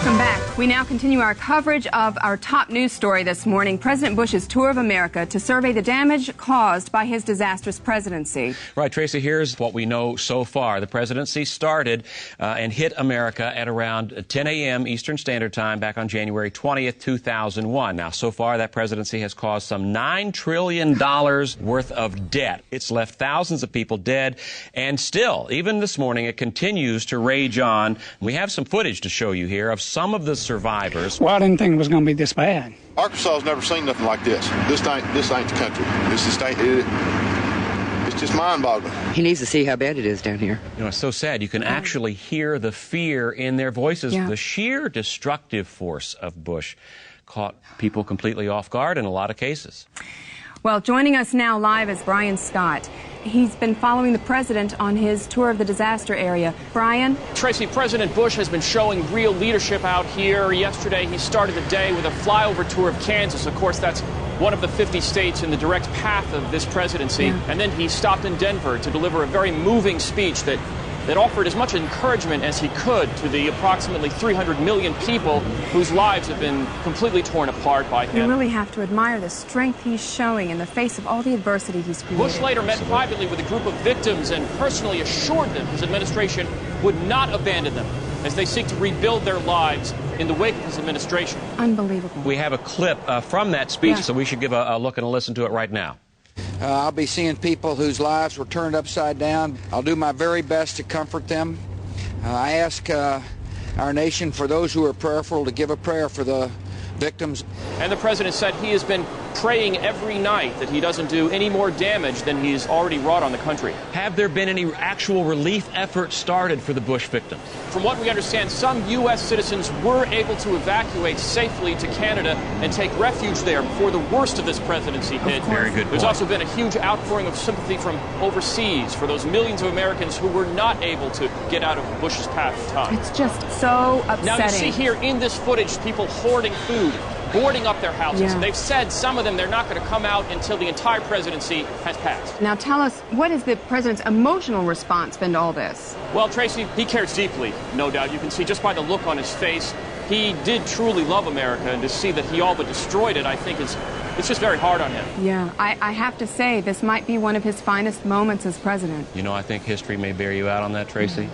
Welcome back. We now continue our coverage of our top news story this morning, President Bush's tour of America to survey the damage caused by his disastrous presidency. Right, Tracy, here's what we know so far. The presidency started and hit America at around 10 a.m. Eastern Standard Time back on January 20th, 2001. Now, so far, that presidency has caused some $9 trillion worth of debt. It's left thousands of people dead, and still, even this morning, it continues to rage on. We have some footage to show you here of some of the survivors. Well, I didn't think it was going to be this bad. Arkansas's never seen nothing like this. This ain't the country. It's just mind-boggling. He needs to see how bad it is down here. You know, it's so sad. You can actually hear the fear in their voices. Yeah. The sheer destructive force of Bush caught people completely off guard in a lot of cases. Well, joining us now live is Brian Scott. He's been following the president on his tour of the disaster area. Brian? Tracy, President Bush has been showing real leadership out here. Yesterday, he started the day with a flyover tour of Kansas. Of course, that's one of the 50 states in the direct path of this presidency. Yeah. And then he stopped in Denver to deliver a very moving speech that offered as much encouragement as he could to the approximately 300 million people whose lives have been completely torn apart by him. You really have to admire the strength he's showing in the face of all the adversity he's created. Bush later met privately with a group of victims and personally assured them his administration would not abandon them as they seek to rebuild their lives in the wake of his administration. Unbelievable. We have a clip from that speech, Yeah. so we should give a look and a listen to it right now. I'll be seeing people whose lives were turned upside down. I'll do my very best to comfort them. I ask our nation, for those who are prayerful, to give a prayer for the victims. And the president said he has been praying every night that he doesn't do any more damage than he's already wrought on the country. Have there been any actual relief efforts started for the Bush victims? From what we understand, some U.S. citizens were able to evacuate safely to Canada and take refuge there before the worst of this presidency hit. Very good There's point. also been a huge outpouring of sympathy from overseas for those millions of Americans who were not able to get out of Bush's path of time. It's just so upsetting. Now, you see here in this footage people hoarding food, boarding up their houses. Yeah. And they've said, some of them, they're not going to come out until the entire presidency has passed. Now tell us, what has the president's emotional response been to all this? Well, Tracy, he cares deeply, no doubt. You can see just by the look on his face, he did truly love America, and to see that he all but destroyed it, I think it's just very hard on him. Yeah, I have to say, this might be one of his finest moments as president. You know, I think history may bear you out on that, Tracy. Yeah.